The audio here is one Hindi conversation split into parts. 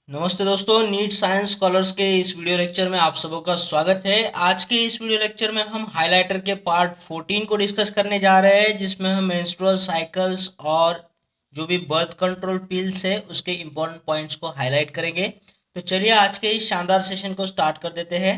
नमस्ते दोस्तों, नीट साइंस स्कॉलर्स के इस वीडियो लेक्चर में आप सबों का स्वागत है। आज के इस वीडियो लेक्चर में हम हाइलाइटर के पार्ट 14 को डिस्कस करने जा रहे हैं, जिसमें हम मेंस्ट्रुअल साइकिल्स और जो भी बर्थ कंट्रोल पिल्स है उसके इम्पोर्टेंट पॉइंट्स को हाईलाइट करेंगे। तो चलिए आज के इस शानदार सेशन को स्टार्ट कर देते हैं।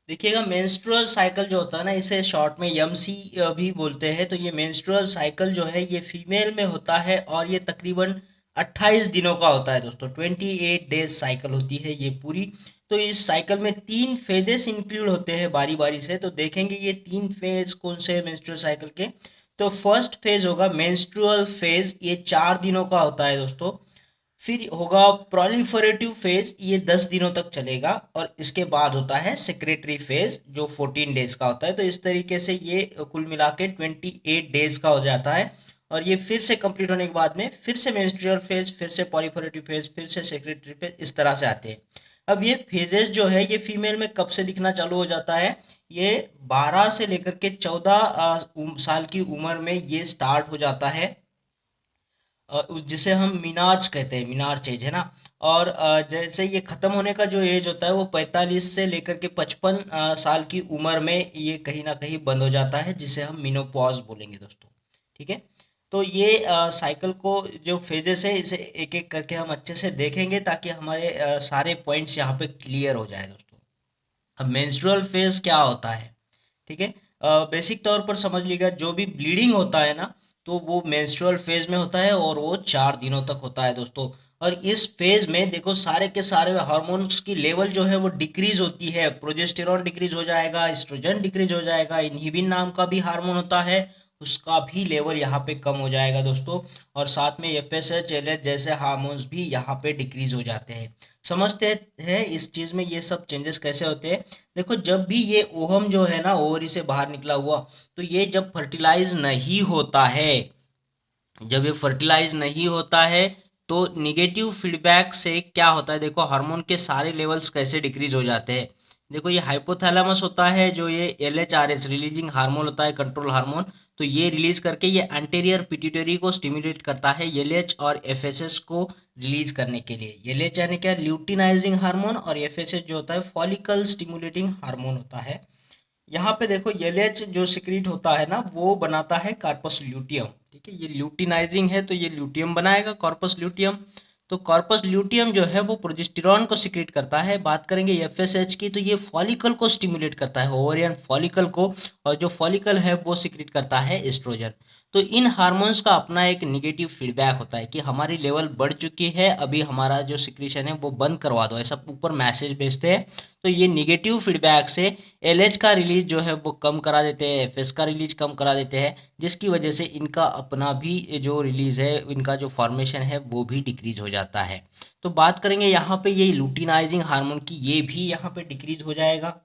देखिएगा, मेंस्ट्रुअल साइकिल जो होता है ना, इसे शॉर्ट में एमसी भी बोलते हैं। तो ये मेंस्ट्रुअल साइकिल जो है ये फीमेल में होता है और ये तकरीबन 28 दिनों का होता है दोस्तों। 28 डेज साइकिल होती है ये पूरी। तो इस साइकिल में 3 फेजेस इंक्लूड होते हैं बारी बारी से। तो देखेंगे ये 3 फेज कौन से हैं मेंस्ट्रुअल साइकिल के। तो फर्स्ट फेज होगा मेंस्ट्रुअल फेज, ये 4 दिनों का होता है दोस्तों। फिर होगा प्रोलिफरेटिव फेज, ये 10 दिनों तक चलेगा। और इसके बाद होता है सेक्रेटरी फेज जो 14 डेज का होता है। तो इस तरीके से ये कुल मिला के 28 डेज का हो जाता है। और ये फिर से कंप्लीट होने के बाद में फिर से मेंस्ट्रुअल फेज, फिर से पॉलीफरेटिव फेज, फिर से सेक्रेटरी फेज, इस तरह से आते हैं। अब ये फेजेस जो है ये फीमेल में कब से दिखना चालू हो जाता है? ये 12 से लेकर के 14 साल की उम्र में ये स्टार्ट हो जाता है। जिसे हम मीनार्च कहते हैं, मीनार्च एज है ना। और जैसे ये खत्म होने का जो एज होता है वो 45 से लेकर के 55 साल की उम्र में ये कहीं ना कहीं बंद हो जाता है, जिसे हम मीनोपॉज बोलेंगे दोस्तों। ठीक है। तो ये साइकिल को जो फेजेस है इसे एक एक करके हम अच्छे से देखेंगे, ताकि हमारे सारे पॉइंट्स यहाँ पे क्लियर हो जाए दोस्तों। अब मेंस्ट्रुअल फेज क्या होता है? ठीक है। बेसिक तौर पर समझ लीजिएगा, जो भी ब्लीडिंग होता है ना, तो वो मेंस्ट्रुअल फेज में होता है और वो 4 दिनों तक होता है दोस्तों। और इस फेज में देखो सारे के सारे हार्मोन्स की लेवल जो है वो डिक्रीज होती है। प्रोजेस्टेरॉन डिक्रीज हो जाएगा, एस्ट्रोजन डिक्रीज हो जाएगा, इन्हिबिन नाम का भी हार्मोन होता है, उसका भी लेवल यहाँ पे कम हो जाएगा दोस्तों। और साथ में एफएसएच, एलएच जैसे हार्मोन्स भी यहाँ पे डिक्रीज हो जाते हैं। समझते हैं इस चीज में ये सब चेंजेस कैसे होते हैं। देखो, जब भी ये ओवम जो है ना ओवरी से बाहर निकला हुआ, तो ये जब फर्टिलाइज नहीं होता है, जब ये फर्टिलाइज नहीं होता है, तो निगेटिव फीडबैक से क्या होता है, देखो हार्मोन के सारे लेवल्स कैसे डिक्रीज हो जाते हैं। देखो, ये हाइपोथैलेमस होता है जो ये L H R H releasing hormone होता है, कंट्रोल हार्मोन। तो ये रिलीज करके ये एंटेरियर पिट्यूटरी को स्टिमुलेट करता है एल एच और एफ एस एस को रिलीज करने के लिए। एल एच यानी क्या, ल्यूटिनाइजिंग हार्मोन, और एफ एस एस जो होता है फॉलिकल स्टिमुलेटिंग हार्मोन होता है। यहाँ पे देखो एलएच जो सिक्रीट होता है ना वो बनाता है कार्पस ल्यूटियम। ठीक है, ये ल्यूटिनाइजिंग है तो ये ल्यूटियम बनाएगा, कॉर्पस ल्यूटियम। तो कॉर्पस ल्यूटियम जो है वो प्रोजेस्टेरॉन को सिक्रीट करता है। बात करेंगे एफएसएच की, तो ये फॉलिकल को स्टिमुलेट करता है, ओवरियन फॉलिकल को। और जो फॉलिकल है वो सिक्रीट करता है एस्ट्रोजन। तो इन हार्मोन्स का अपना एक निगेटिव फीडबैक होता है कि हमारी लेवल बढ़ चुकी है, अभी हमारा जो सिक्रीशन है वो बंद करवा दो, ऐसा ऊपर मैसेज भेजते हैं। तो ये निगेटिव फीडबैक से एलएच का रिलीज जो है वो कम करा देते हैं, एफएस का रिलीज कम करा देते हैं, जिसकी वजह से इनका अपना भी जो रिलीज है, इनका जो फॉर्मेशन है वो भी डिक्रीज हो जाता है। तो बात करेंगे यहाँ पे ये लुटिनाइजिंग हार्मोन की, ये भी यहाँ पे डिक्रीज हो जाएगा,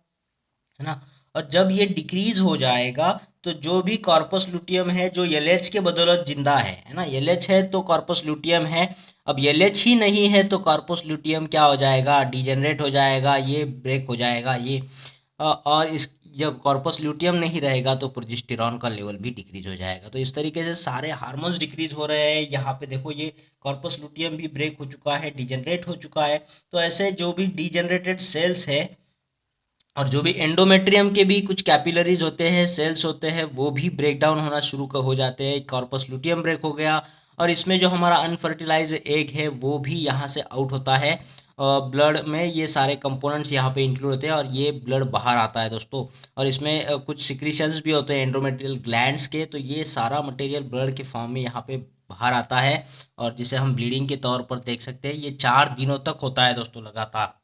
है ना। और जब ये डिक्रीज हो जाएगा, तो जो भी कॉर्पस लुटियम है जो एलएच के बदौलत जिंदा है ना, एलएच है तो कॉर्पस लुटियम है। अब एलएच ही नहीं है तो कॉर्पस लुटियम क्या हो जाएगा, डिजेनरेट हो जाएगा, ये ब्रेक हो जाएगा ये। और इस जब कॉर्पस ल्यूटियम नहीं रहेगा तो प्रोजेस्टेरॉन का लेवल भी डिक्रीज हो जाएगा। तो इस तरीके से सारे हार्मोन्स डिक्रीज हो रहे हैं। यहाँ पे देखो ये कॉर्पस लुटियम भी ब्रेक हो चुका है, डिजेनरेट हो चुका है। तो ऐसे जो भी डिजेनरेटेड सेल्स है, और जो भी एंडोमेट्रियम के भी कुछ कैपिलरीज होते हैं, सेल्स होते हैं, वो भी ब्रेक डाउन होना शुरू हो जाते हैं। कॉर्पस लुटियम ब्रेक हो गया, और इसमें जो हमारा अनफर्टिलाइज एग है वो भी यहाँ से आउट होता है। ब्लड में ये सारे कंपोनेंट्स यहाँ पे इंक्लूड होते हैं और ये ब्लड बाहर आता है दोस्तों। और इसमें कुछ सिक्रीशंस भी होते हैं एंडोमेट्रियल ग्लैंड्स के, तो ये सारा मटेरियल ब्लड के फॉर्म में यहाँ पे बाहर आता है। और जिसे हम ब्लीडिंग के तौर पर देख सकते हैं, ये 4 दिनों तक होता है दोस्तों लगातार।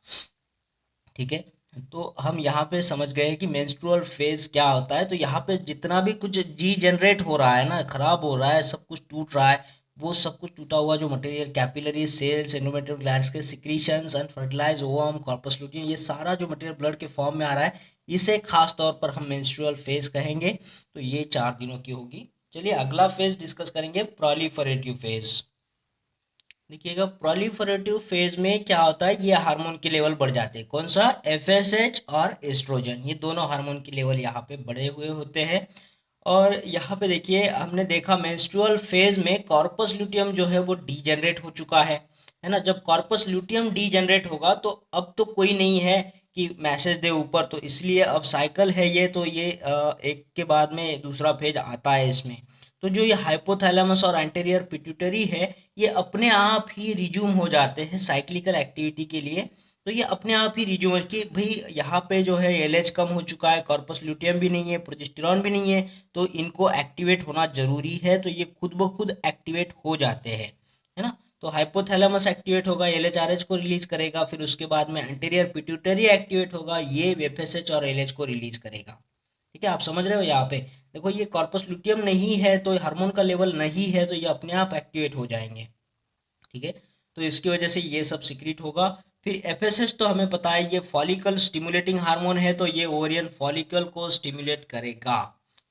ठीक है। तो हम यहाँ पे समझ गए कि मेंस्ट्रुअल फेज क्या होता है। तो यहाँ पे जितना भी कुछ जी जनरेट हो रहा है ना, खराब हो रहा है, सब कुछ टूट रहा है, वो सब कुछ टूटा हुआ जो material, capillary cells, endometrial glands के secretions, unfertilised ovum, corpus luteum, ये सारा जो मटेरियल ब्लड के फॉर्म में आ रहा है, इसे खास तौर पर हम मेंस्ट्रुअल फेज कहेंगे। तो ये 4 दिनों की होगी। चलिए अगला फेज डिस्कस करेंगे, प्रोलिफरेटिव फेज। देखिएगा, प्रोलिफरेटिव फेज में क्या होता है, ये हार्मोन के लेवल बढ़ जाते हैं। कौन सा? एफएसएच और एस्ट्रोजन, ये दोनों हार्मोन के लेवल यहाँ पे बढ़े हुए होते हैं। और यहाँ पे देखिए हमने देखा मेंस्ट्रुअल फेज में कॉर्पस ल्यूटियम जो है वो डीजेनरेट हो चुका है ना। जब कॉर्पस ल्यूटियम डीजेनरेट होगा तो अब तो कोई नहीं है कि मैसेज दे ऊपर, तो इसलिए अब साइकिल है ये, तो ये एक के बाद में दूसरा फेज आता है इसमें। तो जो ये हाइपोथैलेमस और एंटेरियर पिट्यूटरी है ये अपने आप ही रिज्यूम हो जाते हैं साइक्लिकल एक्टिविटी के लिए। तो ये अपने आप ही रिज्यूम कि भाई यहाँ पे जो है एलएच कम हो चुका है, कॉर्पस ल्यूटियम भी नहीं है, प्रोजेस्टेरॉन भी नहीं है, तो इनको एक्टिवेट होना जरूरी है, तो ये खुद ब खुद एक्टिवेट हो जाते हैं, है ना। तो हाइपोथैलेमस एक्टिवेट होगा, एलएचआरएच को रिलीज करेगा, फिर उसके बाद में एंटीरियर पिट्यूटरी एक्टिवेट होगा, ये एफएसएच और एलएच को रिलीज करेगा। ठीक है, आप समझ रहे हो। यहाँ पे देखो ये कॉर्पस ल्यूटियम नहीं है तो हार्मोन का लेवल नहीं है, तो ये अपने आप एक्टिवेट हो जाएंगे। ठीक है, तो इसकी वजह से ये सब सिक्रीट होगा। फिर एफएसएच तो हमें पता है ये फॉलिकल स्टिमुलेटिंग हार्मोन है, तो ये ओवरियन फॉलिकल को स्टिमुलेट करेगा।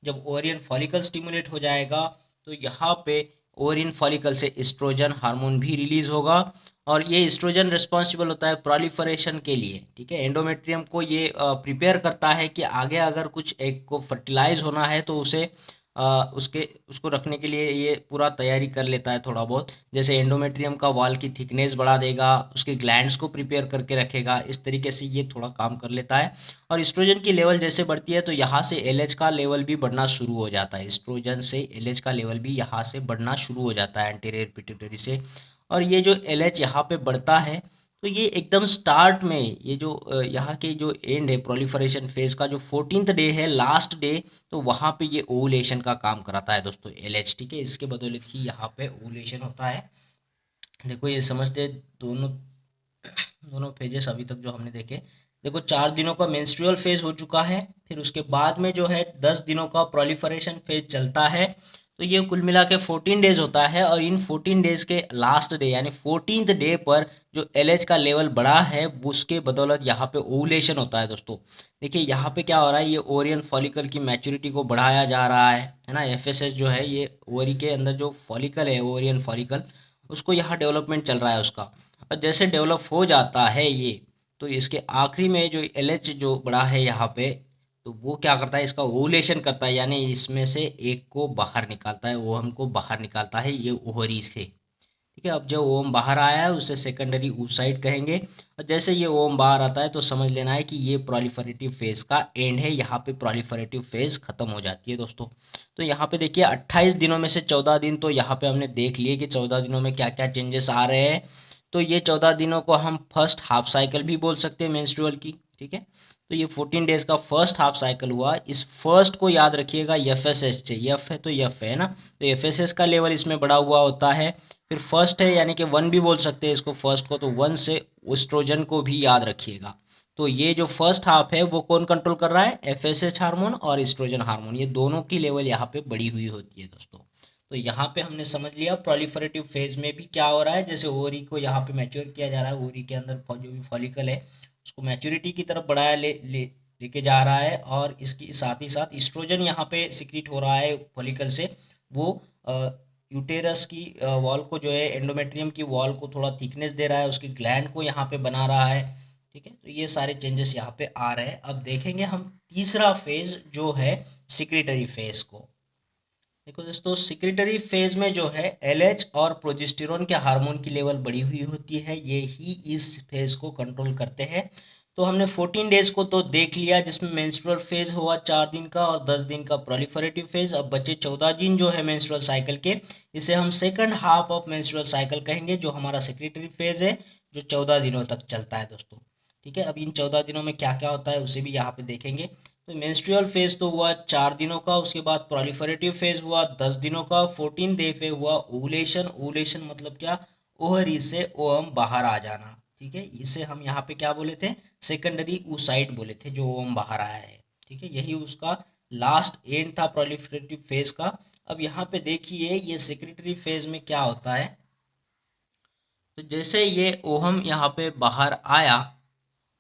जब ओवरियन फॉलिकल स्टिमुलेट हो जाएगा तो यहाँ पे ओवरियन फॉलिकल से एस्ट्रोजन हार्मोन भी रिलीज होगा, और ये एस्ट्रोजन रिस्पॉन्सिबल होता है प्रोलिफरेशन के लिए। ठीक है, एंडोमेट्रियम को ये प्रिपेयर करता है कि आगे अगर कुछ एग को फर्टिलाइज होना है तो उसे उसके उसको रखने के लिए ये पूरा तैयारी कर लेता है थोड़ा बहुत। जैसे एंडोमेट्रियम का वॉल की थिकनेस बढ़ा देगा, उसके ग्लैंड्स को प्रिपेयर करके रखेगा, इस तरीके से ये थोड़ा काम कर लेता है। और एस्ट्रोजन की लेवल जैसे बढ़ती है तो यहाँ से एलएच का लेवल भी बढ़ना शुरू हो जाता है, एस्ट्रोजन से एलएच का लेवल भी यहाँ से बढ़ना शुरू हो जाता है एंटीरियर पिट्यूटरी से। और ये जो एलएच यहाँ पे बढ़ता है तो ये एकदम स्टार्ट में ये जो यहाँ के जो एंड है प्रोलिफरेशन फेज का, जो 14th डे है, लास्ट डे, तो वहाँ पे ये ओवुलेशन का काम कराता है दोस्तों एलएच। ठीक है, इसके बदौलत ही यहाँ पे ओवुलेशन होता है। देखो ये समझते हैं दोनों दोनों फेजेस अभी तक जो हमने देखे। देखो 4 दिनों का मेंस्ट्रुअल फेज हो चुका है, फिर उसके बाद में जो है 10 दिनों का प्रोलिफरेशन फेज चलता है। तो ये कुल मिला के 14 डेज होता है, और इन 14 डेज के लास्ट डे यानी 14th डे पर जो एलएच का लेवल बढ़ा है उसके बदौलत यहाँ पे ओवुलेशन होता है दोस्तों। देखिए यहाँ पे क्या हो रहा है, ये ओरियन फॉलिकल की मैच्योरिटी को बढ़ाया जा रहा है ना। एफएसएच जो है ये ओवरी के अंदर जो फॉलिकल है ओरियन फॉलिकल, उसको यहाँ डेवलपमेंट चल रहा है उसका। और जैसे डेवलप हो जाता है ये, तो इसके आखिरी में जो एलएच जो बड़ा है यहाँ पे, तो वो क्या करता है, इसका ओवुलेशन करता है, यानी इसमें से एक को बाहर निकालता है, ओवम को बाहर निकालता है ये ओवरी से। ठीक है, अब जब ओवम बाहर आया है उसे सेकेंडरी oocyte कहेंगे। और जैसे ये ओवम बाहर आता है तो समझ लेना है कि ये प्रोलिफरेटिव फेज का एंड है, यहाँ पे प्रोलिफरेटिव फेज खत्म हो जाती है दोस्तों। तो यहाँ पे देखिए 28 दिनों में से 14 दिन तो यहाँ पे हमने देख लिए कि 14 दिनों में क्या क्या चेंजेस आ रहे हैं। तो ये 14 दिनों को हम फर्स्ट हाफ साइकिल भी बोल सकते हैं मेंस्ट्रुअल की। ठीक है, तो ये 14 डेज का फर्स्ट हाफ साइकिल हुआ। इस फर्स्ट को याद रखिएगा एफ एस एस से, एफ है तो एफ है ना, तो एफ एस एस का लेवल इसमें बढ़ा हुआ होता है। फिर फर्स्ट है यानी कि 1 भी बोल सकते हैं इसको फर्स्ट को, तो 1 से एस्ट्रोजन को भी याद रखिएगा। तो ये जो फर्स्ट हाफ है वो कौन कंट्रोल कर रहा है, एफ एस एच हार्मोन और एस्ट्रोजन हार्मोन, ये दोनों की लेवल यहाँ पे बढ़ी हुई होती है दोस्तों। तो यहाँ पे हमने समझ लिया प्रोलिफरेटिव फेज में भी क्या हो रहा है। जैसे ओवरी को यहाँ पे मैच्योर किया जा रहा है, ओवरी के अंदर जो भी फॉलिकल है उसको मैच्योरिटी की तरफ बढ़ाया लेके जा रहा है, और इसकी साथ ही साथ एस्ट्रोजन यहाँ पे सिक्रीट हो रहा है फॉलिकल से। वो यूटेरस की वॉल को जो है एंडोमेट्रियम की वॉल को थोड़ा थिकनेस दे रहा है, उसकी ग्लैंड को यहाँ पे बना रहा है। ठीक है, तो ये सारे चेंजेस यहाँ पे आ रहे हैं। अब देखेंगे हम तीसरा फेज जो है सिक्रेटरी फेज को। देखो दोस्तों सिक्रेटरी फेज में जो है एलएच और प्रोजेस्टेरोन के हार्मोन की लेवल बढ़ी हुई होती है, ये ही इस फेज को कंट्रोल करते हैं। तो हमने 14 डेज को तो देख लिया जिसमें मेंस्ट्रुअल फेज हुआ 4 दिन का, और 10 दिन का प्रोलिफरेटिव फेज। अब बचे 14 दिन जो है मेंस्ट्रुअल साइकिल के, इसे हम second half of menstrual cycle कहेंगे, जो हमारा सेक्रेटरी फेज है जो 14 दिनों तक चलता है दोस्तों। ठीक है, अब इन 14 दिनों में क्या क्या होता है उसे भी यहाँ पे देखेंगे। तो मेंस्ट्रुअल फेज तो हुआ 4 दिनों का, उसके बाद प्रोलिफरेटिव फेज हुआ 10 दिनों का, 14 डे पे हुआ ओवुलेशन। ओवुलेशन मतलब क्या, ओवरी से ओवम बाहर आ जाना। ठीक है, इसे हम यहाँ पे क्या बोले थे, सेकेंडरी oocyte बोले थे, जो ओवम बाहर आया है। ठीक है, यही उसका लास्ट एंड था प्रोलिफरेटिव फेज का। अब यहाँ पे देखिए ये सेक्रेटरी फेज में क्या होता है। तो जैसे ये ओहम यहाँ पे बाहर आया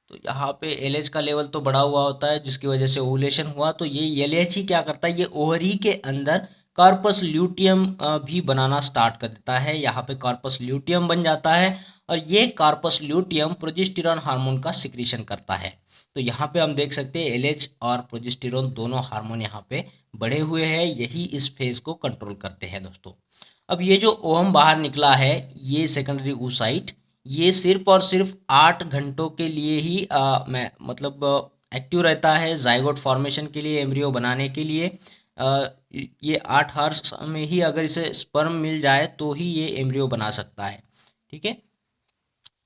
तो यहाँ पे एलएच का लेवल तो बढ़ा हुआ होता है जिसकी वजह से ओवुलेशन हुआ। तो ये एलएच ही क्या करता है, ये ओवरी के अंदर कार्पस ल्यूटियम भी बनाना स्टार्ट कर देता है। यहाँ पे कार्पस ल्यूटियम बन जाता है, और ये कार्पस ल्यूटियम प्रोजेस्टेरॉन हार्मोन का सिक्रीशन करता है। तो यहाँ पे हम देख सकते हैं एलएच और प्रोजेस्टेरॉन दोनों हार्मोन यहाँ पे बढ़े हुए हैं, यही इस फेज को कंट्रोल करते हैं दोस्तों। अब ये जो ओवम बाहर निकला है, ये सेकेंडरी oocyte, ये सिर्फ और सिर्फ 8 घंटों के लिए ही मतलब एक्टिव रहता है जाइगोट फॉर्मेशन के लिए, एम्ब्रियो बनाने के लिए। ये 8 आवर्स में ही अगर इसे स्पर्म मिल जाए तो ही ये एम्ब्रियो बना सकता है। ठीक है,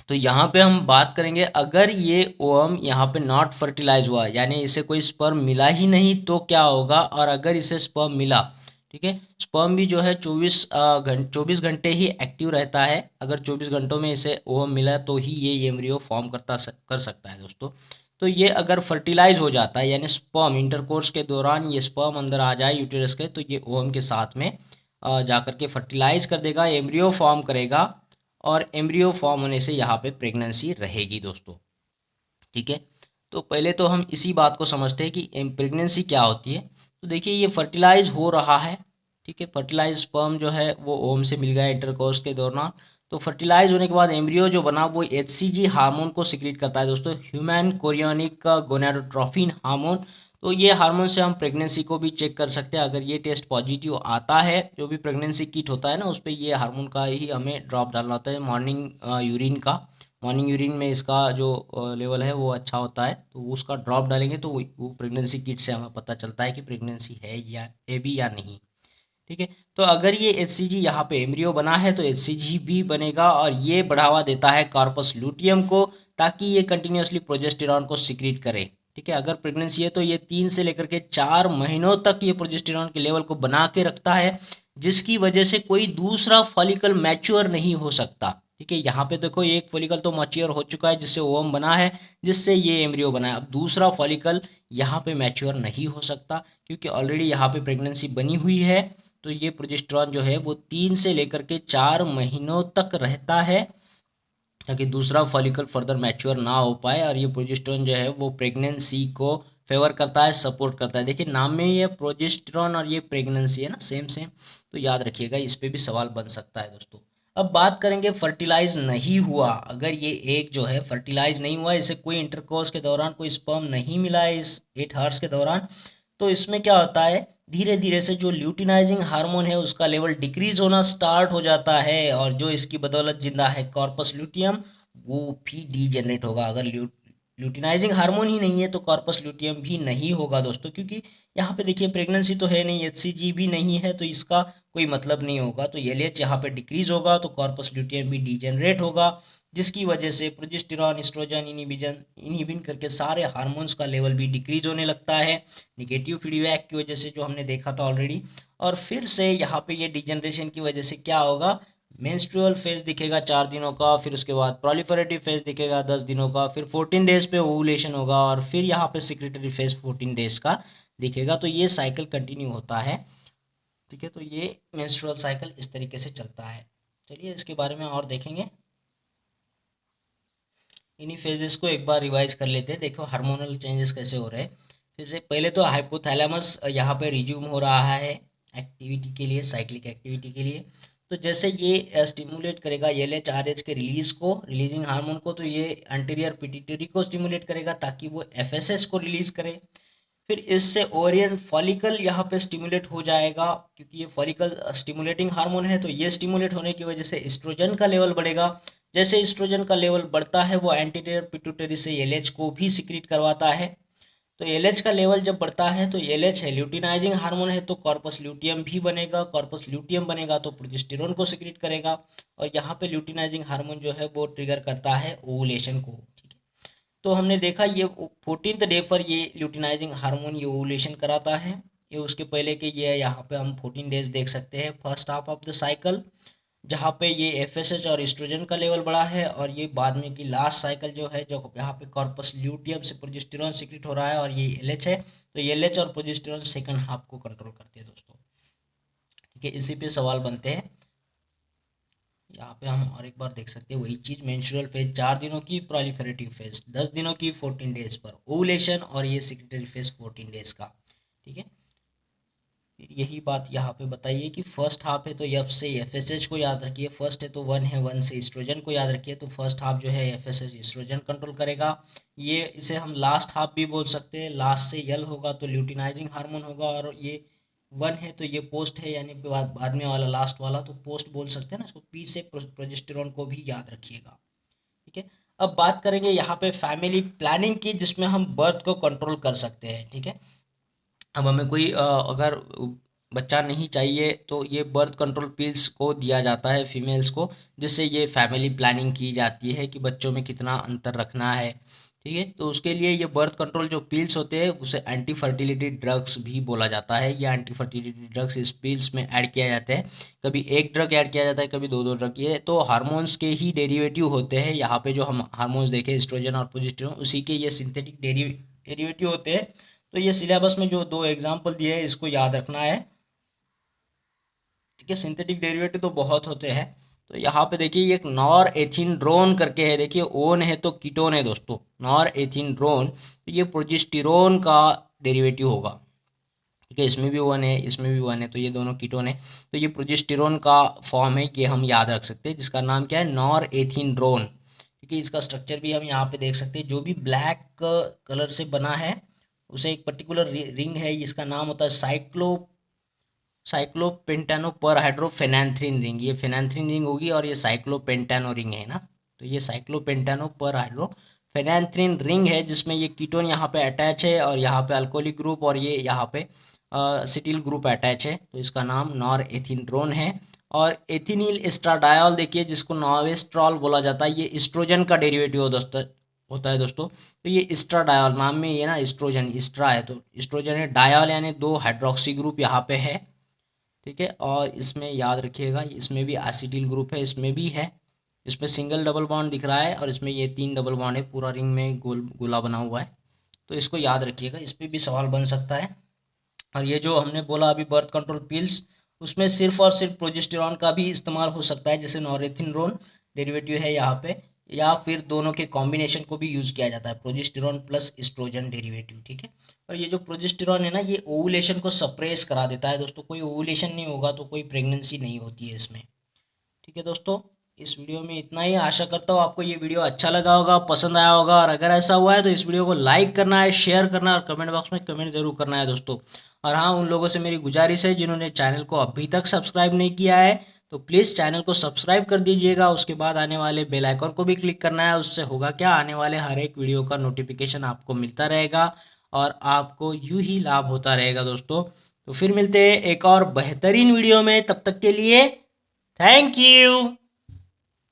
तो यहाँ पे हम बात करेंगे, अगर ये ओवम यहाँ पे नॉट फर्टिलाइज हुआ, यानी इसे कोई स्पर्म मिला ही नहीं, तो क्या होगा। और अगर इसे स्पर्म मिला, ठीक है, स्पर्म भी जो है 24 घंटे ही एक्टिव रहता है। अगर 24 घंटों में इसे ओवम मिला तो ही ये एम्ब्रियो फॉर्म कर सकता है दोस्तों। तो ये अगर फर्टिलाइज हो जाता है, यानी स्पर्म इंटरकोर्स के दौरान ये स्पर्म अंदर आ जाए यूटेरस के, तो ये ओवम के साथ में जाकर के फर्टिलाइज कर देगा, एम्ब्रियो फॉर्म करेगा, और एम्ब्रियो फॉर्म होने से यहाँ पे प्रेगनेंसी रहेगी दोस्तों। ठीक है, तो पहले तो हम इसी बात को समझते हैं कि प्रेगनेंसी क्या होती है। तो देखिए, ये फर्टिलाइज हो रहा है। ठीक है, फर्टिलाइज स्पर्म जो है वो ओम से मिल गया इंटरकोर्स के दौरान। तो फर्टिलाइज होने के बाद एम्ब्रियो जो बना वो HCG हार्मोन को सिक्रीट करता है दोस्तों, ह्यूमन कोरियोनिक गोनाडोट्रोफिन हार्मोन। तो ये हार्मोन से हम प्रेगनेंसी को भी चेक कर सकते हैं। अगर ये टेस्ट पॉजिटिव आता है, जो भी प्रेगनेंसी किट होता है ना, उस पर ये हार्मोन का ही हमें ड्रॉप डालना होता है, मॉर्निंग यूरिन का। मॉर्निंग यूरिन में इसका जो लेवल है वो अच्छा होता है, तो उसका ड्रॉप डालेंगे तो वो प्रेगनेंसी किट से हमें पता चलता है कि प्रेगनेंसी है या है भी या नहीं। ठीक है, तो अगर ये HCG यहाँ पे एम्ब्रियो बना है तो HCG भी बनेगा, और ये बढ़ावा देता है कार्पस लूटियम को, ताकि ये कंटिन्यूसली प्रोजेस्टेरॉन को सिक्रीट करे। ठीक है, अगर प्रेगनेंसी है तो ये 3 से लेकर के 4 महीनों तक ये प्रोजेस्टेरॉन के लेवल को बना के रखता है, जिसकी वजह से कोई दूसरा फॉलिकल मैच्योर नहीं हो सकता। ठीक है, यहाँ पे देखो एक फॉलिकल तो मैच्योर हो चुका है, जिससे ओवम बना है, जिससे ये एम्ब्रियो बना है। अब दूसरा फॉलिकल यहाँ पे मैच्योर नहीं हो सकता, क्योंकि ऑलरेडी यहाँ पे प्रेगनेंसी बनी हुई है। तो ये प्रोजेस्टेरॉन जो है वो 3 से लेकर के 4 महीनों तक रहता है, ताकि दूसरा फॉलिकल फर्दर मैच्योर ना हो पाए। और ये प्रोजेस्टेरॉन जो है वो प्रेगनेंसी को फेवर करता है, सपोर्ट करता है। देखिए नाम में ही है प्रोजेस्टेरॉन, और ये प्रेगनेंसी है ना, सेम सेम, तो याद रखिएगा, इस पे भी सवाल बन सकता है दोस्तों। अब बात करेंगे फर्टिलाइज नहीं हुआ, अगर ये एक जो है फर्टिलाइज नहीं हुआ, इसे कोई इंटरकोर्स के दौरान कोई स्पर्म नहीं मिला है इस 8 आवर्स के दौरान, तो इसमें क्या होता है, धीरे धीरे से जो ल्यूटिनाइजिंग हार्मोन है उसका लेवल डिक्रीज होना स्टार्ट हो जाता है, और जो इसकी बदौलत जिंदा है कॉर्पस ल्यूटियम, वो भी डीजेनरेट होगा। अगर ल्यूटिनाइजिंग हार्मोन ही नहीं है तो कॉर्पस ल्यूटियम भी नहीं होगा दोस्तों, क्योंकि यहाँ पे देखिए प्रेगनेंसी तो है नहीं, HCG भी नहीं है, तो इसका कोई मतलब नहीं होगा। तो LH यहाँ पे डिक्रीज होगा, तो कॉर्पस ल्यूटियम भी डीजेनरेट होगा, जिसकी वजह से प्रोजेस्टेरॉन, एस्ट्रोजन, इनहिबिन करके सारे हार्मोन्स का लेवल भी डिक्रीज होने लगता है, निगेटिव फीडबैक की वजह से, जो हमने देखा था ऑलरेडी। और फिर से यहाँ पे ये डिजनरेशन की वजह से क्या होगा, मेंस्ट्रुअल फेज दिखेगा 4 दिनों का, फिर उसके बाद प्रोलिफरेटिव फेज दिखेगा 10 दिनों का, फिर 14 डेज पे ओवुलेशन होगा, और फिर यहाँ पे सिक्रेटरी फेज 14 डेज का दिखेगा। तो ये साइकिल कंटिन्यू होता है। ठीक है, तो ये मेंस्ट्रुअल साइकिल इस तरीके से चलता है। चलिए इसके बारे में और देखेंगे, इन्हीं फेजेस को एक बार रिवाइज कर लेते हैं। देखो हार्मोनल चेंजेस कैसे हो रहे हैं। फिर से पहले तो हाइपोथैलेमस यहाँ पे रिज्यूम हो रहा है एक्टिविटी के लिए, साइक्लिक एक्टिविटी के लिए। तो जैसे ये स्टिमुलेट करेगा LH RH के रिलीज को, रिलीजिंग हार्मोन को, तो ये एंटीरियर पिट्यूटरी को स्टिमुलेट करेगा ताकि वो FSH को रिलीज करे। फिर इससे ओरियन फॉलिकल यहाँ पे स्टिमुलेट हो जाएगा, क्योंकि ये फॉलिकल स्टिमुलेटिंग हार्मोन है, तो ये स्टिमुलेट होने की वजह से एस्ट्रोजन का लेवल बढ़ेगा। जैसे एस्ट्रोजन का लेवल बढ़ता है, वो एंटीरियर पिट्यूटरी से LH को भी सिक्रीट करवाता है। तो LH का लेवल जब बढ़ता है, तो LH है ल्यूटिनाइजिंग हार्मोन है, तो कॉर्पस ल्यूटियम भी बनेगा, कॉर्पस ल्यूटियम बनेगा तो प्रोजेस्टेरॉन को सिक्रीट करेगा, और यहाँ पे ल्यूटिनाइजिंग हार्मोन जो है वो ट्रिगर करता है ओवुलेशन को। ठीक है, तो हमने देखा ये 14th डे पर ये ल्यूटिनाइजिंग हार्मोन ये ओवुलेशन कराता है। ये उसके पहले के ये यहाँ पे हम 14 डेज देख सकते हैं, first half of the cycle, जहाँ पे ये FSH और एस्ट्रोजन का लेवल बढ़ा है, और ये बाद में की लास्ट साइकिल जो है, जो यहाँ पे कॉर्पस ल्यूटियम से प्रोजेस्टेरॉन सिक्रीट हो रहा है, और ये LH है, तो LH और प्रोजेस्टेरॉन सेकंड हाफ को कंट्रोल करते हैं दोस्तों। ठीक है, इसी पे सवाल बनते हैं। यहाँ पे हम और एक बार देख सकते हैं वही चीज़, मेंस्ट्रुअल फेज 4 दिनों की, प्रोलिफरेटिव फेज 10 दिनों की 14 डेज पर, ओवुलेशन, और ये सेक्रेटरी फेज 14 डेज का। ठीक है, फिर यही बात यहाँ पे बताइए कि फर्स्ट हाफ है तो एफ से एफएसएच को याद रखिए, फर्स्ट है तो वन है, वन से एस्ट्रोजन को याद रखिए, तो फर्स्ट हाफ जो है एफएसएच एस्ट्रोजन कंट्रोल करेगा। ये इसे हम लास्ट हाफ भी बोल सकते हैं, लास्ट से यल होगा तो ल्यूटिनाइजिंग हार्मोन होगा, और ये वन है तो ये पोस्ट है, यानी बाद में वाला लास्ट वाला तो पोस्ट बोल सकते हैं ना इसको। पी से प्रोजेस्टेरॉन को भी याद रखिएगा, ठीक है। अब बात करेंगे यहाँ पे फैमिली प्लानिंग की, जिसमें हम बर्थ को कंट्रोल कर सकते हैं, ठीक है। अब हमें कोई अगर बच्चा नहीं चाहिए तो ये बर्थ कंट्रोल पिल्स को दिया जाता है फीमेल्स को, जिससे ये फैमिली प्लानिंग की जाती है कि बच्चों में कितना अंतर रखना है, ठीक है। तो उसके लिए ये बर्थ कंट्रोल जो पिल्स होते हैं उसे एंटी फर्टिलिटी ड्रग्स भी बोला जाता है। ये एंटी फर्टिलिटी ड्रग्स इस पिल्स में ऐड किया जाते हैं, कभी एक ड्रग ऐड किया जाता है, कभी दो दो ड्रग। ये तो हार्मोन्स के ही डेरिवेटिव होते हैं। यहाँ पे जो हम हार्मोन्स देखे एस्ट्रोजन और प्रोजेस्टेरॉन, उसी के ये सिंथेटिक डेरिवेटिव होते हैं। तो ये सिलेबस में जो दो एग्जाम्पल दिए हैं इसको याद रखना है, ठीक है। सिंथेटिक डेरिवेटिव तो बहुत होते हैं। तो यहाँ पे देखिए एक नॉर एथिनड्रोन करके है, देखिए ओन है तो कीटोन है दोस्तों, नॉर एथिनड्रोन, तो ये प्रोजेस्टेरॉन का डेरिवेटिव होगा, ठीक है। इसमें भी वन है, इसमें भी वन है, तो ये दोनों कीटोन है। तो ये प्रोजेस्टेरॉन का फॉर्म है, ये हम याद रख सकते हैं, जिसका नाम क्या है, नॉर एथिनड्रोन, ठीक है। इसका स्ट्रक्चर भी हम यहाँ पे देख सकते हैं, जो भी ब्लैक कलर से बना है उसे एक पर्टिकुलर रिंग है, इसका नाम होता है साइक्लोपेंटानो पर हाइड्रोफेनेंथ्रीन रिंग। ये फेनेंथ्रीन रिंग होगी और ये साइक्लोपेंटानो रिंग है ना, तो ये साइक्लोपेंटानो पर हाइड्रोफेनेंथ्रीन रिंग है, जिसमें ये कीटोन यहाँ पे अटैच है और यहाँ पे अल्कोहलिक ग्रुप और ये यहाँ पे सिटिल ग्रुप अटैच है, तो इसका नाम नॉर एथिनड्रोन है। और एथिनिल एस्ट्राडायोल देखिए, जिसको नॉवेस्ट्रॉल बोला जाता है, ये एस्ट्रोजन का डेरिवेटिव होता है दोस्तों। तो ये एस्ट्राडायोल नाम में, ये ना एस्ट्रोजन एस्ट्रा है तो एस्ट्रोजन है, डायोल यानी दो हाइड्रोक्सी ग्रुप यहाँ पे है, ठीक है। और इसमें याद रखिएगा इसमें भी एसिटिल ग्रुप है, इसमें भी है, इसमें सिंगल डबल बॉन्ड दिख रहा है और इसमें ये तीन डबल बॉन्ड है, पूरा रिंग में गोला बना हुआ है। तो इसको याद रखिएगा, इस पर भी सवाल बन सकता है। और ये जो हमने बोला अभी बर्थ कंट्रोल पिल्स, उसमें सिर्फ और सिर्फ प्रोजेस्टेरॉन का भी इस्तेमाल हो सकता है, जैसे नॉरेथिनरोन डेरिवेटिव है यहाँ पे, या फिर दोनों के कॉम्बिनेशन को भी यूज किया जाता है, प्रोजेस्टेरॉन प्लस एस्ट्रोजन डेरिवेटिव, ठीक है। और ये जो प्रोजेस्टेरॉन है ना, ये ओवुलेशन को सप्रेस करा देता है दोस्तों, कोई ओवुलेशन नहीं होगा तो कोई प्रेगनेंसी नहीं होती है इसमें, ठीक है दोस्तों। इस वीडियो में इतना ही, आशा करता हूँ आपको ये वीडियो अच्छा लगा होगा, पसंद आया होगा, और अगर ऐसा हुआ है तो इस वीडियो को लाइक करना है, शेयर करना है और कमेंट बॉक्स में कमेंट जरूर करना है दोस्तों। और हाँ, उन लोगों से मेरी गुजारिश है जिन्होंने चैनल को अभी तक सब्सक्राइब नहीं किया है, तो प्लीज़ चैनल को सब्सक्राइब कर दीजिएगा, उसके बाद आने वाले बेल आइकन को भी क्लिक करना है। उससे होगा क्या, आने वाले हर एक वीडियो का नोटिफिकेशन आपको मिलता रहेगा और आपको यूं ही लाभ होता रहेगा दोस्तों। तो फिर मिलते हैं एक और बेहतरीन वीडियो में, तब तक के लिए थैंक यू।